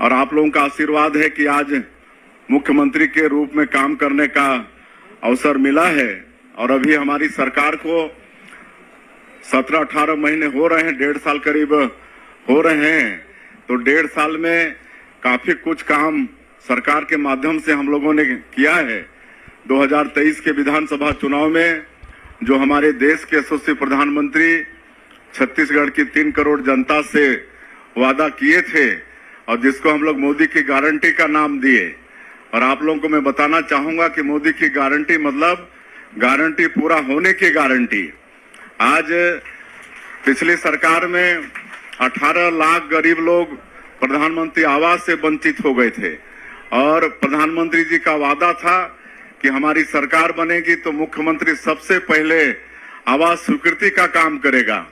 और आप लोगों का आशीर्वाद है कि आज मुख्यमंत्री के रूप में काम करने का अवसर मिला है। और अभी हमारी सरकार को 17-18 महीने हो रहे हैं, 1.5 साल करीब हो रहे हैं। तो 1.5 साल में काफी कुछ काम सरकार के माध्यम से हम लोगों ने किया है। 2023 के विधानसभा चुनाव में जो हमारे देश के यशस्वी प्रधानमंत्री छत्तीसगढ़ की 3 करोड़ जनता से वादा किए थे और जिसको हम लोग मोदी की गारंटी का नाम दिए। और आप लोगों को मैं बताना चाहूंगा कि मोदी की गारंटी मतलब गारंटी पूरा होने की गारंटी। आज पिछली सरकार में 18 लाख गरीब लोग प्रधानमंत्री आवास से वंचित हो गए थे और प्रधानमंत्री जी का वादा था कि हमारी सरकार बनेगी तो मुख्यमंत्री सबसे पहले आवास स्वीकृति का काम करेगा।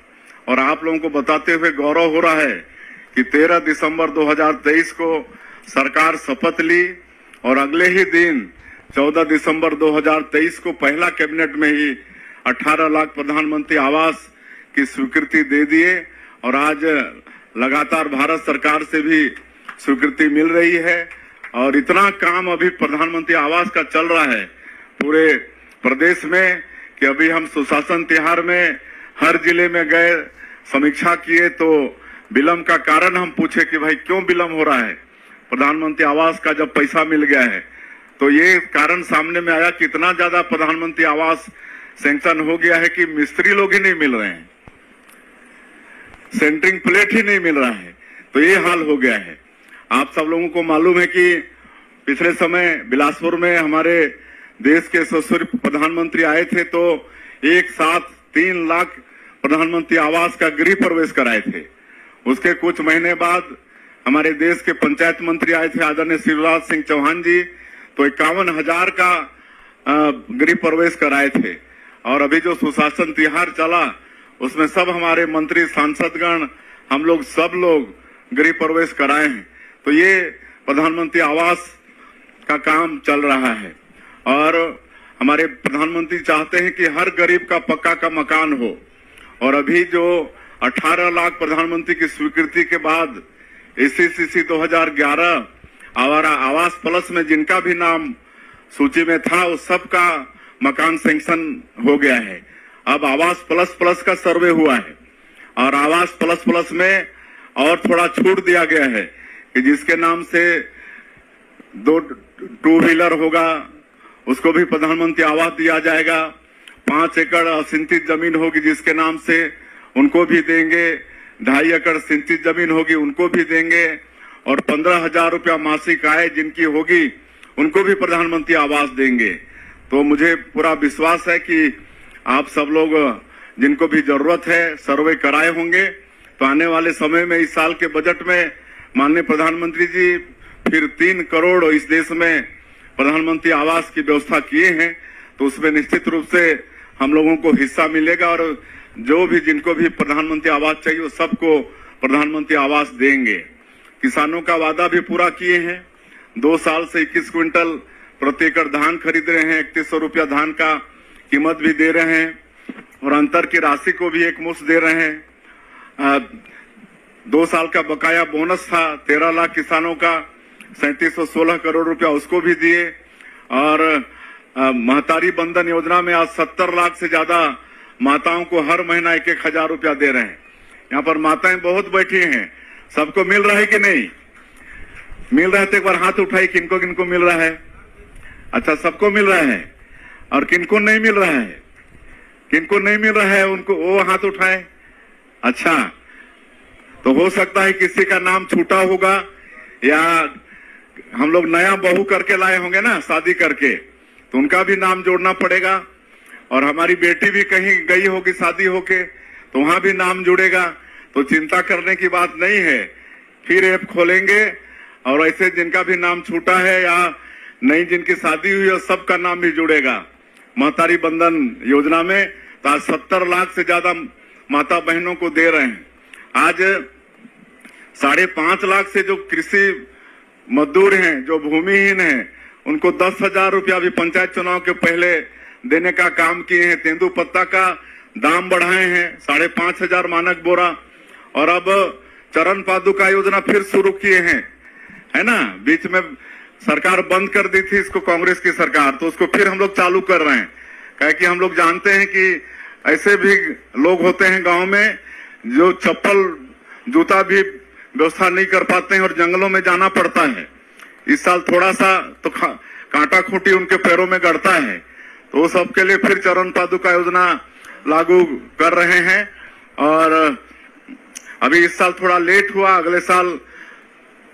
और आप लोगों को बताते हुए गौरव हो रहा है कि 13 दिसंबर 2023 को सरकार शपथ ली और अगले ही दिन 14 दिसंबर 2023 को पहला कैबिनेट में ही 18 लाख प्रधानमंत्री आवास की स्वीकृति दे दिए। और आज लगातार भारत सरकार से भी स्वीकृति मिल रही है और इतना काम अभी प्रधानमंत्री आवास का चल रहा है पूरे प्रदेश में कि अभी हम सुशासन तिहार में हर जिले में गए, समीक्षा किए तो विलंब का कारण हम पूछे कि भाई क्यों विलंब हो रहा है। प्रधानमंत्री आवास का जब पैसा मिल गया है तो ये कारण सामने में आया कि इतना ज्यादा प्रधानमंत्री आवास सैंक्शन हो गया है कि मिस्त्री लोग ही नहीं मिल रहे हैं, सेंटरिंग प्लेट ही नहीं मिल रहा है। तो ये हाल हो गया है। आप सब लोगों को मालूम है कि पिछले समय बिलासपुर में हमारे देश के यशस्वी प्रधानमंत्री आए थे तो एक साथ 3 लाख प्रधानमंत्री आवास का गृह प्रवेश कराए थे। उसके कुछ महीने बाद हमारे देश के पंचायत मंत्री आए थे आदरणीय शिवराज सिंह चौहान जी, तो 51,000 का गृह प्रवेश कराए थे। और अभी जो सुशासन तिहार चला उसमें सब हमारे मंत्री सांसदगण हम लोग सब लोग गृह प्रवेश कराए हैं। तो ये प्रधानमंत्री आवास का काम चल रहा है और हमारे प्रधानमंत्री चाहते हैं कि हर गरीब का पक्का का मकान हो। और अभी जो 18 लाख प्रधानमंत्री की स्वीकृति के बाद ACCC 2011 आवास प्लस में जिनका भी नाम सूची में था उस सब का मकान सैंक्शन हो गया है। अब आवास प्लस का सर्वे हुआ है और आवास प्लस में और थोड़ा छूट दिया गया है कि जिसके नाम से 2 टू व्हीलर होगा उसको भी प्रधानमंत्री आवास दिया जाएगा। 5 एकड़ असिंचित जमीन होगी जिसके नाम से उनको भी देंगे, 2.5 एकड़ सिंचित जमीन होगी उनको भी देंगे और 15,000 रुपया मासिक आय जिनकी होगी उनको भी प्रधानमंत्री आवास देंगे। तो मुझे पूरा विश्वास है कि आप सब लोग जिनको भी जरूरत है सर्वे कराए होंगे। तो आने वाले समय में इस साल के बजट में माननीय प्रधानमंत्री जी फिर 3 करोड़ इस देश में प्रधानमंत्री आवास की व्यवस्था किए हैं। तो उसमें निश्चित रूप से हम लोगों को हिस्सा मिलेगा और जो भी जिनको भी प्रधानमंत्री आवास चाहिए वो सबको प्रधानमंत्री आवास देंगे। किसानों का वादा भी पूरा किए हैं। 2 साल से 21 क्विंटल प्रति एकड़ धान खरीद रहे हैं, 3100 रुपया धान का कीमत भी दे रहे हैं और अंतर की राशि को भी एकमुश्त दे रहे हैं। 2 साल का बकाया बोनस था 13 लाख किसानों का, 3716 करोड़ रुपया उसको भी दिए। और महतारी बंधन योजना में आज 70 लाख से ज्यादा माताओं को हर महीना 1-1 हजार रुपया दे रहे हैं। यहाँ पर माताएं बहुत बैठी हैं, सबको मिल रहा है कि नहीं मिल रहा है? तो एक बार हाथ उठाई, किनको किनको मिल रहा है? अच्छा, सबको मिल रहा है। और किनको नहीं मिल रहा है? किनको नहीं मिल रहा है उनको वो हाथ उठाए। अच्छा, तो हो सकता है किसी का नाम छूटा होगा या हम लोग नया बहू करके लाए होंगे ना शादी करके, तो उनका भी नाम जोड़ना पड़ेगा। और हमारी बेटी भी कहीं गई होगी शादी होके तो वहां भी नाम जुड़ेगा। तो चिंता करने की बात नहीं है, फिर ऐप खोलेंगे और ऐसे जिनका भी नाम छूटा है या नई जिनकी शादी हुई है सबका नाम भी जुड़ेगा महतारी बंधन योजना में। तो आज 70 लाख से ज्यादा माता बहनों को दे रहे हैं। आज 5.5 लाख से जो कृषि मजदूर हैं, जो भूमिहीन हैं, उनको 10,000 रुपया भी पंचायत चुनाव के पहले देने का काम किए हैं। तेंदुपत्ता का दाम बढ़ाए हैं 5,500 मानक बोरा। और अब चरण पादुका योजना फिर शुरू किए हैं है ना, बीच में सरकार बंद कर दी थी इसको कांग्रेस की सरकार, तो उसको फिर हम लोग चालू कर रहे हैं। क्या कि हम लोग जानते हैं कि ऐसे भी लोग होते हैं गांव में जो चप्पल जूता भी व्यवस्था नहीं कर पाते हैं और जंगलों में जाना पड़ता है। इस साल थोड़ा सा तो कांटा खूंटी उनके पैरों में गड़ता है, तो सबके लिए फिर चरण पादुका योजना लागू कर रहे हैं। और अभी इस साल थोड़ा लेट हुआ, अगले साल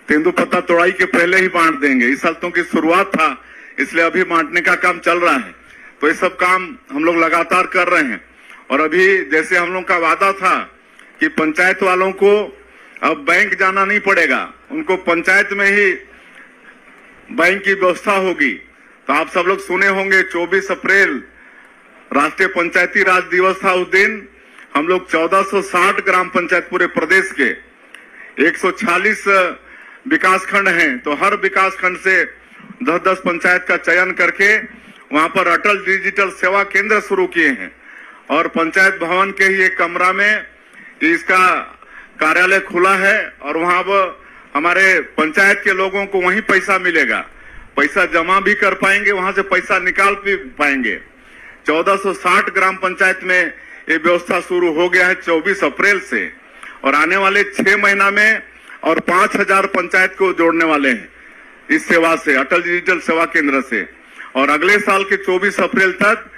तेंदुपत्ता तोड़ाई के पहले ही बांट देंगे। इस साल तो की शुरुआत था, इसलिए अभी बांटने का काम चल रहा है। तो ये सब काम हम लोग लगातार कर रहे हैं। और अभी जैसे हम लोग का वादा था कि पंचायत वालों को अब बैंक जाना नहीं पड़ेगा, उनको पंचायत में ही बैंक की व्यवस्था होगी। तो आप सब लोग सुने होंगे 24 अप्रैल राष्ट्रीय पंचायती राज दिवस था। उस दिन हम लोग 1460 ग्राम पंचायत पूरे प्रदेश के 146 विकास खंड हैं, तो हर विकास खंड से 10-10 पंचायत का चयन करके वहां पर अटल डिजिटल सेवा केंद्र शुरू किए हैं। और पंचायत भवन के ही एक कमरा में इसका कार्यालय खुला है और वहां अब हमारे पंचायत के लोगों को वहीं पैसा मिलेगा, पैसा जमा भी कर पाएंगे, वहां से पैसा निकाल भी पाएंगे। 1460 ग्राम पंचायत में ये व्यवस्था शुरू हो गया है 24 अप्रैल से, और आने वाले 6 महीना में और 5000 पंचायत को जोड़ने वाले हैं इस सेवा से, अटल डिजिटल सेवा केंद्र से। और अगले साल के 24 अप्रैल तक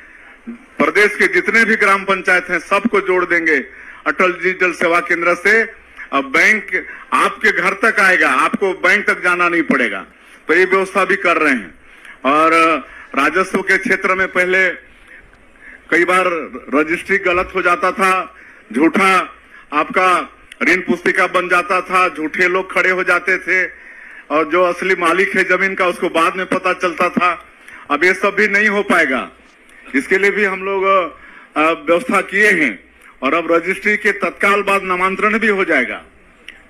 प्रदेश के जितने भी ग्राम पंचायत हैं सबको जोड़ देंगे अटल डिजिटल सेवा केंद्र से। अब बैंक आपके घर तक आएगा, आपको बैंक तक जाना नहीं पड़ेगा। तो ये व्यवस्था भी कर रहे हैं। और राजस्व के क्षेत्र में पहले कई बार रजिस्ट्री गलत हो जाता था, झूठा आपका ऋण पुस्तिका बन जाता था, झूठे लोग खड़े हो जाते थे और जो असली मालिक है जमीन का उसको बाद में पता चलता था। अब ये सब भी नहीं हो पाएगा, इसके लिए भी हम लोग व्यवस्था किए हैं। और अब रजिस्ट्री के तत्काल बाद नामांतरण भी हो जाएगा।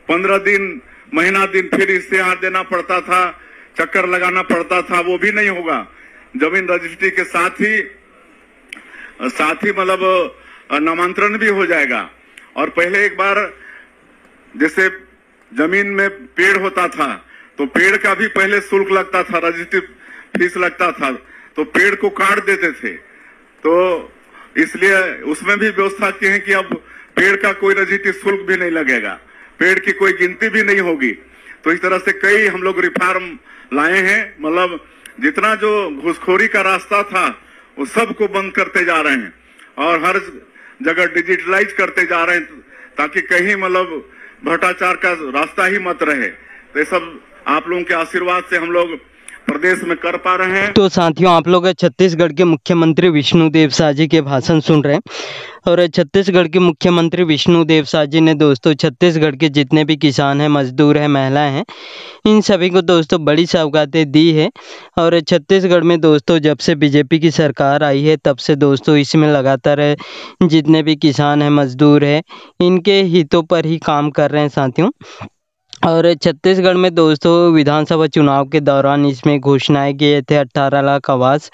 15 दिन महीना दिन फिर इश्तेहार देना पड़ता था, चक्कर लगाना पड़ता था, वो भी नहीं होगा। जमीन रजिस्ट्री के साथ ही मतलब नामांतरण भी हो जाएगा। और पहले एक बार जैसे जमीन में पेड़ होता था तो पेड़ का भी पहले शुल्क लगता था, रजिस्ट्री फीस लगता था, तो पेड़ को काट देते थे। तो इसलिए उसमें भी व्यवस्था की है कि अब पेड़ का कोई रजिस्ट्री शुल्क भी नहीं लगेगा, पेड़ की कोई गिनती भी नहीं होगी। तो इस तरह से कई हम लोग रिफॉर्म लाए हैं, मतलब जितना जो घूसखोरी का रास्ता था वो सबको बंद करते जा रहे हैं और हर जगह डिजिटलाइज करते जा रहे हैं, ताकि कहीं मतलब भ्रष्टाचार का रास्ता ही मत रहे। तो ये सब आप लोगों के आशीर्वाद से हम लोग प्रदेश में कर पा रहे हैं। तो साथियों, आप लोग छत्तीसगढ़ के मुख्यमंत्री विष्णुदेव साय जी के भाषण सुन रहे हैं। और छत्तीसगढ़ के मुख्यमंत्री विष्णुदेव साय जी ने दोस्तों छत्तीसगढ़ के जितने भी किसान हैं, मजदूर हैं, महिलाएं हैं, इन सभी को दोस्तों बड़ी सौगातें दी है। और छत्तीसगढ़ में दोस्तों जब से बीजेपी की सरकार आई है तब से दोस्तों इसमें लगातार जितने भी किसान हैं, मजदूर हैं, इनके हितों पर ही काम कर रहे हैं साथियों। और छत्तीसगढ़ में दोस्तों विधानसभा चुनाव के दौरान इसमें घोषणाएं किए थे 18 लाख आवास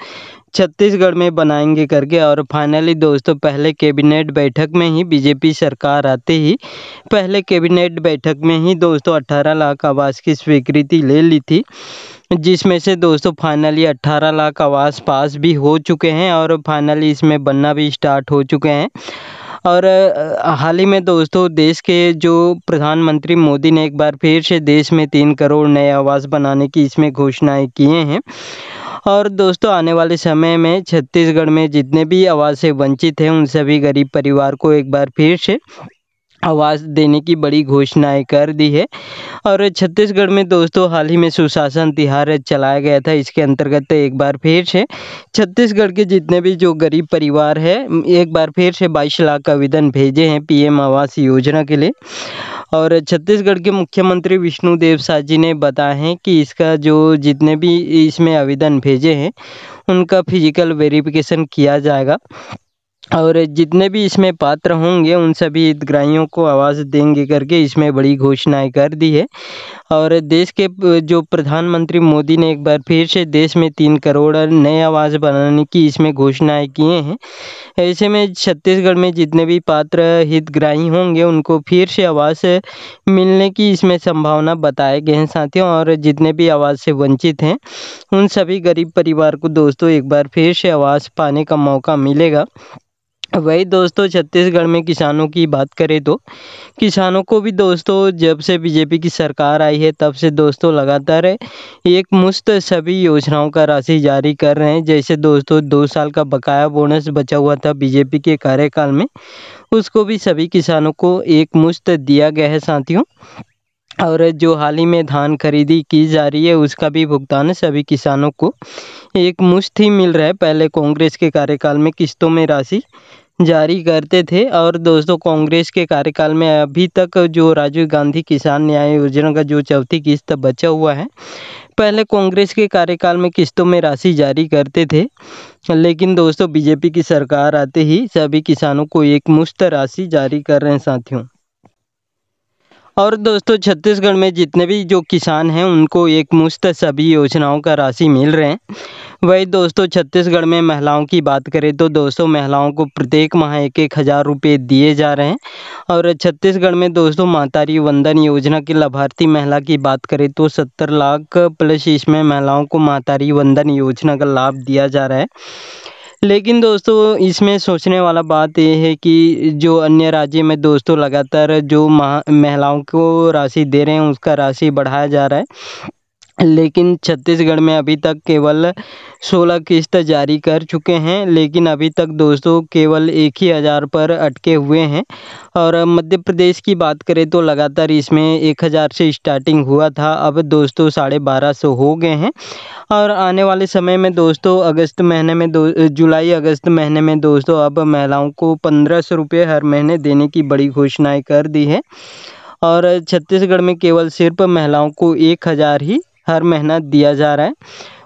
छत्तीसगढ़ में बनाएंगे करके। और फाइनली दोस्तों पहले कैबिनेट बैठक में ही बीजेपी सरकार आते ही पहले कैबिनेट बैठक में ही दोस्तों 18 लाख आवास की स्वीकृति ले ली थी, जिसमें से दोस्तों फाइनली 18 लाख आवास पास भी हो चुके हैं और फाइनली इसमें बनना भी स्टार्ट हो चुके हैं। और हाल ही में दोस्तों देश के जो प्रधानमंत्री मोदी ने एक बार फिर से देश में 3 करोड़ नए आवास बनाने की इसमें घोषणाएं किए हैं। और दोस्तों आने वाले समय में छत्तीसगढ़ में जितने भी आवास से वंचित हैं उन सभी गरीब परिवार को एक बार फिर से आवास देने की बड़ी घोषणाएं कर दी है। और छत्तीसगढ़ में दोस्तों हाल ही में सुशासन तिहार चलाया गया था, इसके अंतर्गत एक बार फिर से छत्तीसगढ़ के जितने भी जो गरीब परिवार है एक बार फिर से 22 लाख आवेदन भेजे हैं पीएम आवास योजना के लिए। और छत्तीसगढ़ के मुख्यमंत्री विष्णुदेव साय जी ने बताया है कि इसका जो जितने भी इसमें आवेदन भेजे हैं उनका फिजिकल वेरिफिकेशन किया जाएगा और जितने भी इसमें पात्र होंगे उन सभी हितग्राहियों को आवास देंगे करके इसमें बड़ी घोषणाएं कर दी है। और देश के जो प्रधानमंत्री मोदी ने एक बार फिर से देश में 3 करोड़ नए आवास बनाने की इसमें घोषणाएं किए हैं। ऐसे में छत्तीसगढ़ में जितने भी पात्र हितग्राही होंगे उनको फिर से आवास मिलने की इसमें संभावना बताए गए हैं साथियों। और जितने भी आवास से वंचित हैं उन सभी गरीब परिवार को दोस्तों एक बार फिर से आवास पाने का मौका मिलेगा। वही दोस्तों छत्तीसगढ़ में किसानों की बात करें तो किसानों को भी दोस्तों जब से बीजेपी की सरकार आई है तब से दोस्तों लगातार एक मुश्त सभी योजनाओं का राशि जारी कर रहे हैं। जैसे दोस्तों 2 साल का बकाया बोनस बचा हुआ था बीजेपी के कार्यकाल में, उसको भी सभी किसानों को एक मुश्त दिया गया है साथियों। और जो हाल ही में धान खरीदी की जा रही है उसका भी भुगतान सभी किसानों को एक मुश्त ही मिल रहा है। पहले कांग्रेस के कार्यकाल में किस्तों में राशि जारी करते थे। और दोस्तों कांग्रेस के कार्यकाल में अभी तक जो राजीव गांधी किसान न्याय योजना का जो चौथी किस्त बचा हुआ है, पहले कांग्रेस के कार्यकाल में किस्तों में राशि जारी करते थे, लेकिन दोस्तों बीजेपी की सरकार आते ही सभी किसानों को एक मुश्त राशि जारी कर रहे हैं साथियों। और दोस्तों छत्तीसगढ़ में जितने भी जो किसान हैं उनको एक मुश्त सभी योजनाओं का राशि मिल रहे हैं। वही दोस्तों छत्तीसगढ़ में महिलाओं की बात करें तो दोस्तों महिलाओं को प्रत्येक माह 1,000 रुपये दिए जा रहे हैं। और छत्तीसगढ़ में दोस्तों मातारी वंदन योजना की लाभार्थी महिला की बात करें तो 70 लाख प्लस इसमें महिलाओं को मातारी वंदन योजना का लाभ दिया जा रहा है। लेकिन दोस्तों इसमें सोचने वाला बात यह है कि जो अन्य राज्य में दोस्तों लगातार जो महिलाओं को राशि दे रहे हैं उसका राशि बढ़ाया जा रहा है, लेकिन छत्तीसगढ़ में अभी तक केवल 16 किस्त जारी कर चुके हैं, लेकिन अभी तक दोस्तों केवल 1,000 पर अटके हुए हैं। और मध्य प्रदेश की बात करें तो लगातार इसमें 1,000 से स्टार्टिंग हुआ था, अब दोस्तों 1,250 हो गए हैं। और आने वाले समय में दोस्तों अगस्त महीने में जुलाई अगस्त महीने में दोस्तों अब महिलाओं को 1,500 रुपये हर महीने देने की बड़ी घोषणाएँ कर दी है। और छत्तीसगढ़ में केवल सिर्फ महिलाओं को 1,000 ही हर महीना दिया जा रहा है,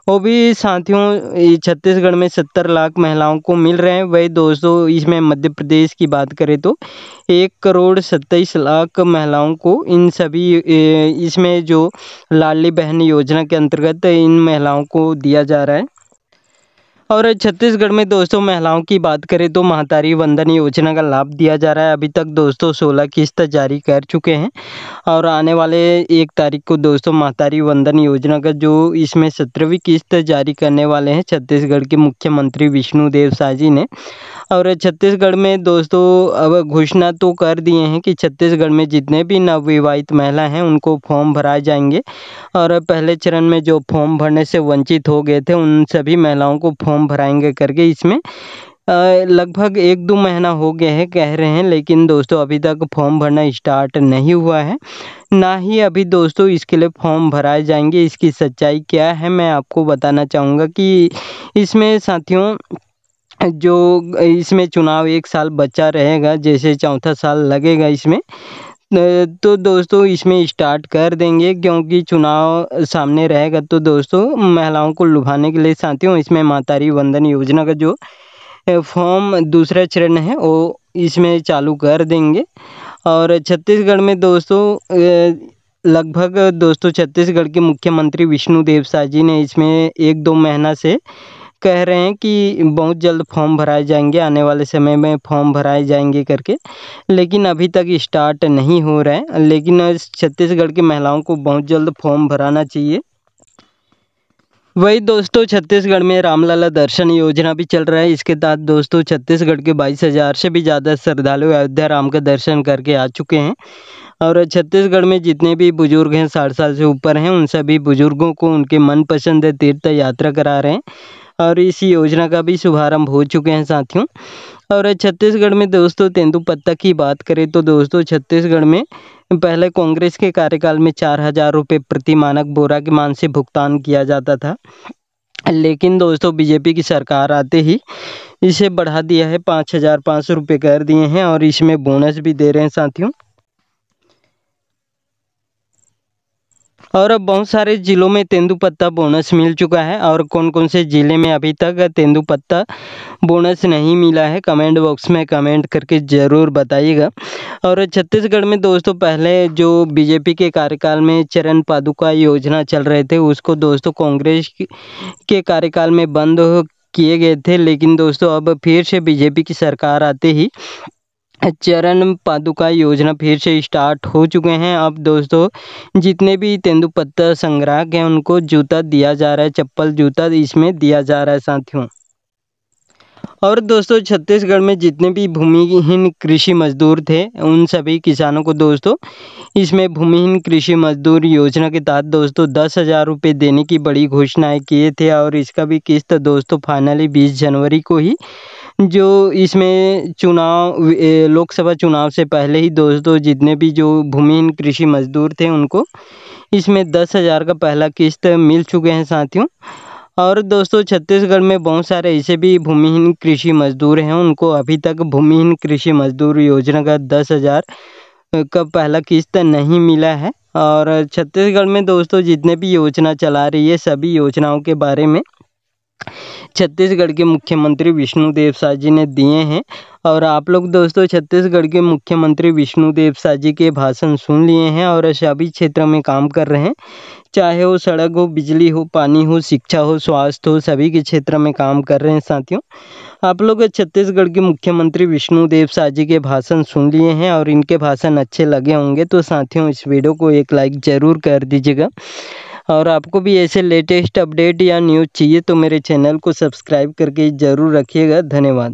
वो भी साथियों छत्तीसगढ़ में 70 लाख महिलाओं को मिल रहे हैं। वही दोस्तों इसमें मध्य प्रदेश की बात करें तो 1,27,00,000 महिलाओं को इन सभी इसमें जो लाडली बहन योजना के अंतर्गत इन महिलाओं को दिया जा रहा है। और छत्तीसगढ़ में दोस्तों महिलाओं की बात करें तो मातारी वंदन योजना का लाभ दिया जा रहा है। अभी तक दोस्तों 16 किस्त जारी कर चुके हैं और आने वाले 1 तारीख को दोस्तों मातारी वंदन योजना का जो इसमें 17वीं किस्त जारी करने वाले हैं छत्तीसगढ़ के मुख्यमंत्री विष्णुदेव साय ने। और छत्तीसगढ़ में दोस्तों अब घोषणा तो कर दिए हैं कि छत्तीसगढ़ में जितने भी नवविवाहित महिला हैं उनको फॉर्म भराए जाएंगे। और पहले चरण में जो फॉर्म भरने से वंचित हो गए थे उन सभी महिलाओं को फॉर्म भराएंगे करके इसमें लगभग 1-2 महीना हो गया है कह रहे हैं, लेकिन दोस्तों अभी तक फॉर्म भरना स्टार्ट नहीं हुआ है, ना ही अभी दोस्तों इसके लिए फॉर्म भराए जाएंगे। इसकी सच्चाई क्या है मैं आपको बताना चाहूँगा कि इसमें साथियों जो इसमें चुनाव 1 साल बचा रहेगा, जैसे चौथा साल लगेगा इसमें, तो दोस्तों इसमें स्टार्ट कर देंगे क्योंकि चुनाव सामने रहेगा। तो दोस्तों महिलाओं को लुभाने के लिए साथियों इसमें मातारी वंदन योजना का जो फॉर्म दूसरा चरण है वो इसमें चालू कर देंगे। और छत्तीसगढ़ में दोस्तों लगभग दोस्तों छत्तीसगढ़ के मुख्यमंत्री विष्णुदेव साय जी ने इसमें 1-2 महीना से कह रहे हैं कि बहुत जल्द फॉर्म भराए जाएंगे, आने वाले समय में फॉर्म भराए जाएंगे करके, लेकिन अभी तक स्टार्ट नहीं हो रहा है। लेकिन छत्तीसगढ़ की महिलाओं को बहुत जल्द फॉर्म भराना चाहिए। वही दोस्तों छत्तीसगढ़ में रामलला दर्शन योजना भी चल रहा है। इसके तहत दोस्तों छत्तीसगढ़ के 22,000 से भी ज़्यादा श्रद्धालु अयोध्या राम का दर्शन करके आ चुके हैं। और छत्तीसगढ़ में जितने भी बुजुर्ग हैं 60 साल से ऊपर हैं उन सभी बुजुर्गों को उनके मनपसंद तीर्थ यात्रा करा रहे हैं और इस योजना का भी शुभारंभ हो चुके हैं साथियों। और छत्तीसगढ़ में दोस्तों तेंदुपत्ता की बात करें तो दोस्तों छत्तीसगढ़ में पहले कांग्रेस के कार्यकाल में 4,000 रुपये प्रति मानक बोरा के मान से भुगतान किया जाता था, लेकिन दोस्तों बीजेपी की सरकार आते ही इसे बढ़ा दिया है, 5,500 रुपये कर दिए हैं और इसमें बोनस भी दे रहे हैं साथियों। और अब बहुत सारे ज़िलों में तेंदुपत्ता बोनस मिल चुका है और कौन कौन से ज़िले में अभी तक तेंदुपत्ता बोनस नहीं मिला है, कमेंट बॉक्स में कमेंट करके ज़रूर बताइएगा। और छत्तीसगढ़ में दोस्तों पहले जो बीजेपी के कार्यकाल में चरण पादुका योजना चल रहे थे उसको दोस्तों कांग्रेस के कार्यकाल में बंद किए गए थे, लेकिन दोस्तों अब फिर से बीजेपी की सरकार आते ही चरण पादुका योजना फिर से स्टार्ट हो चुके हैं। अब दोस्तों जितने भी तेंदुपत्ता संग्राहक हैं उनको जूता दिया जा रहा है, चप्पल जूता इसमें दिया जा रहा है साथियों। और दोस्तों छत्तीसगढ़ में जितने भी भूमिहीन कृषि मजदूर थे उन सभी किसानों को दोस्तों इसमें भूमिहीन कृषि मजदूर योजना के तहत दोस्तों 10,000 रुपये देने की बड़ी घोषणाएं किए थे और इसका भी किस्त दोस्तों फाइनली 20 जनवरी को ही, जो इसमें लोकसभा चुनाव से पहले ही दोस्तों जितने भी जो भूमिहीन कृषि मजदूर थे उनको इसमें 10,000 का पहला किस्त मिल चुके हैं साथियों। और दोस्तों छत्तीसगढ़ में बहुत सारे ऐसे भी भूमिहीन कृषि मजदूर हैं उनको अभी तक भूमिहीन कृषि मजदूर योजना का 10,000 का पहला किस्त नहीं मिला है। और छत्तीसगढ़ में दोस्तों जितने भी योजना चला रही है सभी योजनाओं के बारे में छत्तीसगढ़ के मुख्यमंत्री विष्णुदेव साय जी ने दिए हैं। और आप लोग दोस्तों छत्तीसगढ़ के मुख्यमंत्री विष्णुदेव साय जी के भाषण सुन लिए हैं और सभी क्षेत्रों में काम कर रहे हैं, चाहे वो सड़क हो, बिजली हो, पानी हो, शिक्षा हो, स्वास्थ्य हो, सभी के क्षेत्र में काम कर रहे हैं साथियों। आप लोग छत्तीसगढ़ के मुख्यमंत्री विष्णुदेव साय जी के भाषण सुन लिए हैं और इनके भाषण अच्छे लगे होंगे तो साथियों इस वीडियो को एक लाइक ज़रूर कर दीजिएगा। और आपको भी ऐसे लेटेस्ट अपडेट या न्यूज़ चाहिए तो मेरे चैनल को सब्सक्राइब करके ज़रूर रखिएगा। धन्यवाद।